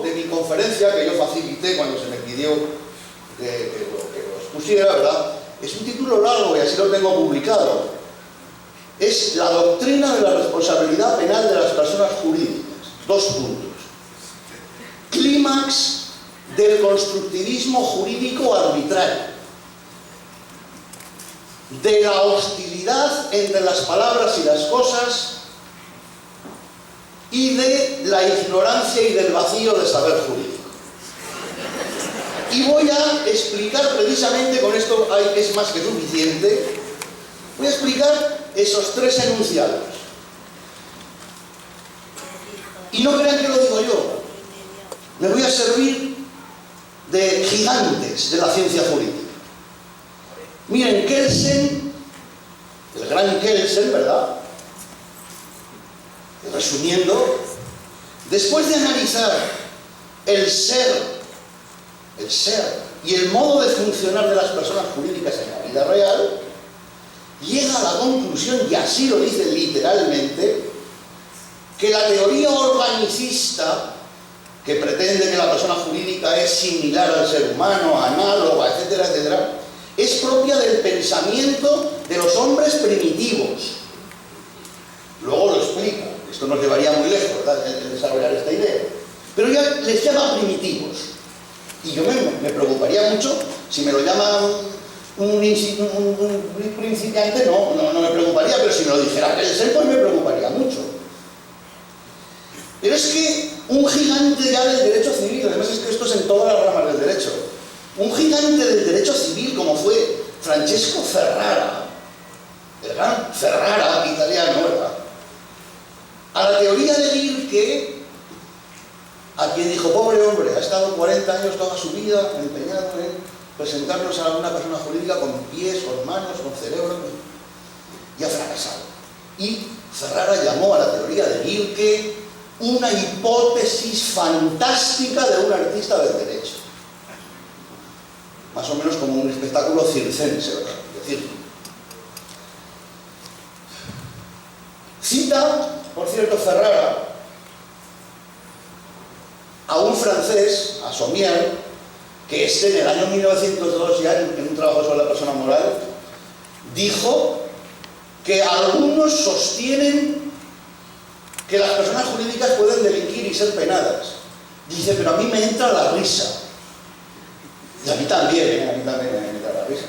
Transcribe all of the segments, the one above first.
De mi conferencia que yo facilité cuando se me pidió que lo expusiera, ¿verdad? Es un título largo y así lo tengo publicado. Es la doctrina de la responsabilidad penal de las personas jurídicas. 2 puntos. Clímax del constructivismo jurídico arbitrario, de la hostilidad entre las palabras y las cosas y de la ignorancia y del vacío de saber jurídico. Y voy a explicar precisamente, con esto es más que suficiente, voy a explicar esos 3 enunciados. Y no crean que lo digo yo, me voy a servir de gigantes de la ciencia jurídica. Miren, Kelsen, el gran Kelsen, ¿verdad? Resumiendo, después de analizar el ser y el modo de funcionar de las personas jurídicas en la vida real, llega a la conclusión, y así lo dice literalmente, que la teoría organicista, que pretende que la persona jurídica es similar al ser humano, análoga, etcétera, etcétera, es propia del pensamiento de los hombres primitivos. Luego lo explico. Esto nos llevaría muy lejos, ¿verdad?, el desarrollar esta idea. Pero ya les llama primitivos. Y yo me preocuparía mucho si me lo llaman un principiante, no me preocuparía, pero si me lo dijera Kelsen, pues me preocuparía mucho. Pero es que un gigante ya del derecho civil, además es que esto es en todas las ramas del derecho, un gigante del derecho civil como fue Francesco Ferrara, el gran Ferrara italiano, ¿verdad?, a la teoría de Gierke, a quien dijo, pobre hombre, ha estado 40 años toda su vida empeñado en presentarnos a una persona jurídica con pies, con manos, con cerebro, y ha fracasado. Y Ferrara llamó a la teoría de Gierke una hipótesis fantástica de un artista del derecho. Más o menos como un espectáculo circense, ¿verdad? Es decir, cita, por cierto, Ferrara a un francés, a Sommier, que en el año 1902, ya en un trabajo sobre la persona moral, dijo que algunos sostienen que las personas jurídicas pueden delinquir y ser penadas. Dice, pero a mí me entra la risa. Y a mí también, a mí también me entra la risa.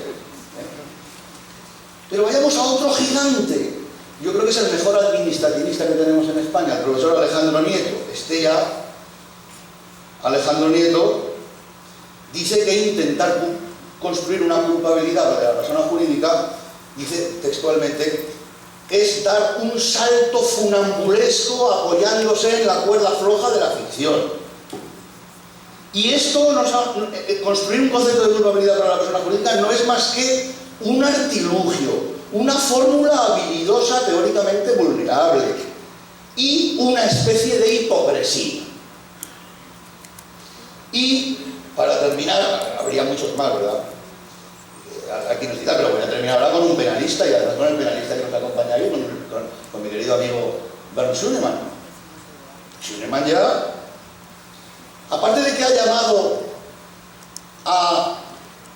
Pero vayamos a otro gigante. Yo creo que es el mejor administrativista que tenemos en España, el profesor Alejandro Nieto. Alejandro Nieto dice que intentar construir una culpabilidad para la persona jurídica, dice textualmente, es dar un salto funambulesco apoyándose en la cuerda floja de la ficción. Y esto, construir un concepto de culpabilidad para la persona jurídica no es más que un artilugio, una fórmula habilidosa teóricamente vulnerable y una especie de hipocresía. Y, para terminar, habría muchos más, ¿verdad?, aquí nos citar, pero voy a terminar ahora con un penalista, y además con el penalista que nos acompaña ahí, con mi querido amigo Bernd Schunemann. Schunemann ya, aparte de que ha llamado a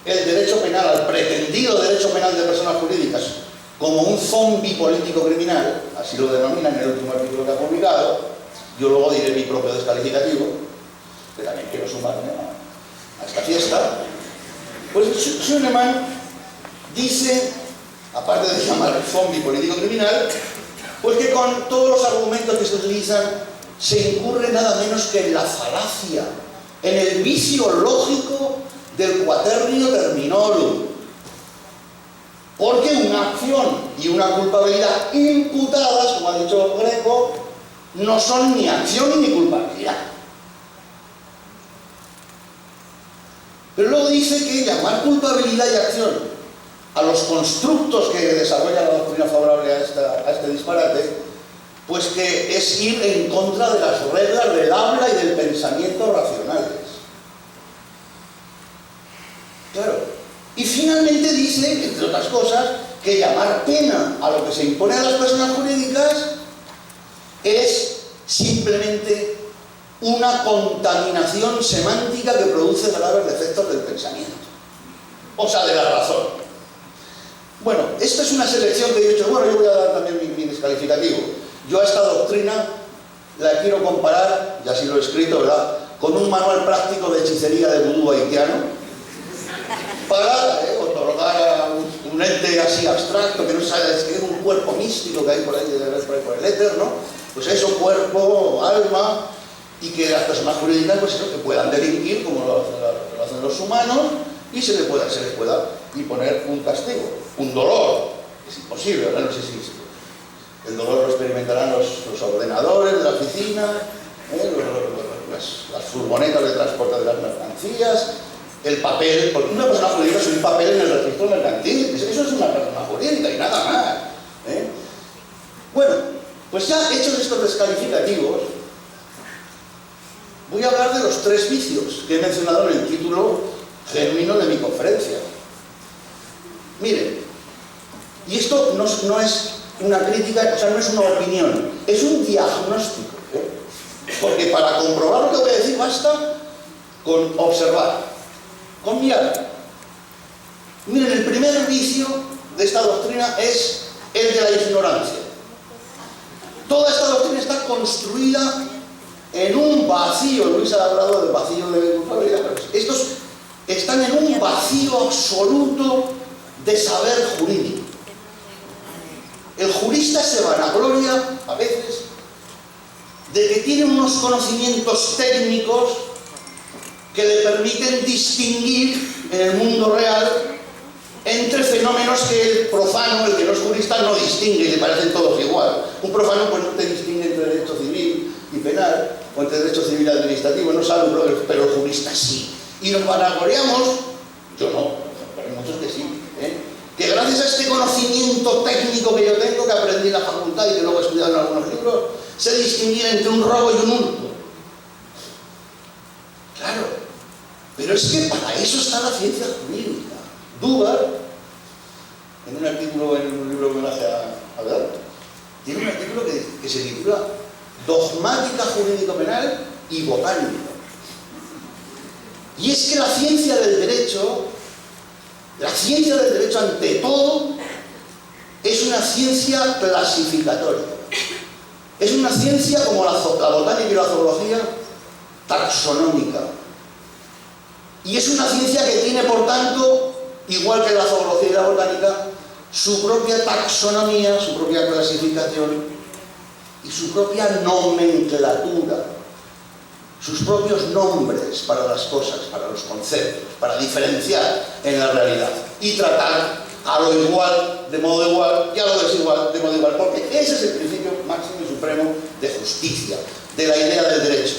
el derecho penal, al pretendido derecho penal de personas jurídicas, como un zombie político criminal, así lo denomina en el último artículo que ha publicado, yo luego diré mi propio descalificativo, que también quiero sumarme a esta fiesta. Pues Schunemann dice, aparte de llamar zombie político criminal, pues que con todos los argumentos que se utilizan se incurre nada menos que en la falacia, en el vicio lógico del quaternio terminorum. Porque una acción y una culpabilidad imputadas, como ha dicho Greco, no son ni acción ni culpabilidad. Pero luego dice que llamar culpabilidad y acción a los constructos que desarrolla la doctrina favorable a este disparate, pues que es ir en contra de las reglas del habla y del pensamiento racionales. Claro. Y finalmente dice, entre otras cosas, que llamar pena a lo que se impone a las personas jurídicas es simplemente una contaminación semántica que produce graves defectos del pensamiento, o sea, de la razón. Bueno, esta es una selección que yo he hecho. Bueno, yo voy a dar también mi descalificativo. Yo a esta doctrina la quiero comparar, y así lo he escrito, ¿verdad?, con un manual práctico de hechicería de vudú haitiano, para otorgar a un ente así abstracto, que no sabes, que es un cuerpo místico que hay por ahí, por el éter, ¿no? Pues eso, cuerpo, alma, y que las personas jurídicas, pues eso, que puedan delinquir como lo hacen los humanos, y se les pueda imponer un castigo, un dolor. Es imposible, ¿verdad? No sé si el dolor lo experimentarán los ordenadores de la oficina, las furgonetas de transporte de las mercancías, el papel, porque una persona jurídica es un papel en el registro mercantil, eso es una persona jurídica y nada más. Bueno, pues ya hechos estos descalificativos, voy a hablar de los 3 vicios que he mencionado en el título genuino de mi conferencia. Miren, y esto no es una crítica, o sea, no es una opinión, es un diagnóstico, porque para comprobar lo que voy a decir basta con observar, con mirar. Miren, el primer vicio de esta doctrina es el de la ignorancia. Toda esta doctrina está construida en un vacío. Luis ha hablado del vacío de culpabilidad. Estos están en un vacío absoluto de saber jurídico. El jurista se vanagloria a veces de que tiene unos conocimientos técnicos que le permiten distinguir en el mundo real entre fenómenos que el profano, el que no es jurista, no distingue y le parecen todos igual. Un profano pues no te distingue entre derecho civil y penal, o entre derecho civil y administrativo, no sabe, pero el jurista sí. Y nos vanagloriamos, yo no, pero hay muchos que sí, que gracias a este conocimiento técnico que yo tengo, que aprendí en la facultad y que luego he estudiado en algunos libros, sé distinguir entre un robo y un hurto. Claro, pero es que para eso está la ciencia jurídica. Dubar, en un artículo, en un libro que me hace a ver, tiene un artículo que se titula Dogmática jurídico-penal y botánica. Y es que la ciencia del derecho ante todo, es una ciencia clasificatoria. Es una ciencia como la botánica y la zoología, taxonómica. Y es una ciencia que tiene, por tanto, igual que la zoología y la botánica, su propia taxonomía, su propia clasificación y su propia nomenclatura, sus propios nombres para las cosas, para los conceptos, para diferenciar en la realidad y tratar a lo igual de modo igual y a lo desigual de modo igual, porque ese es el principio máximo y supremo de justicia, de la idea del derecho,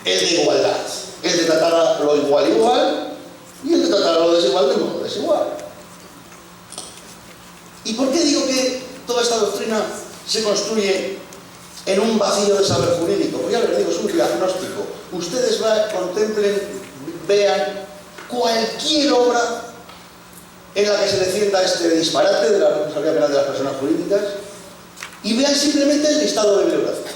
el de igualdad, el de tratar a lo igual igual y el de tratar a lo desigual de modo desigual. ¿Y por qué digo que toda esta doctrina se construye en un vacío de saber jurídico? Pues ya les digo, es un diagnóstico. Ustedes contemplen, vean cualquier obra en la que se defienda este disparate de la responsabilidad penal de las personas jurídicas y vean simplemente el listado de bibliografía.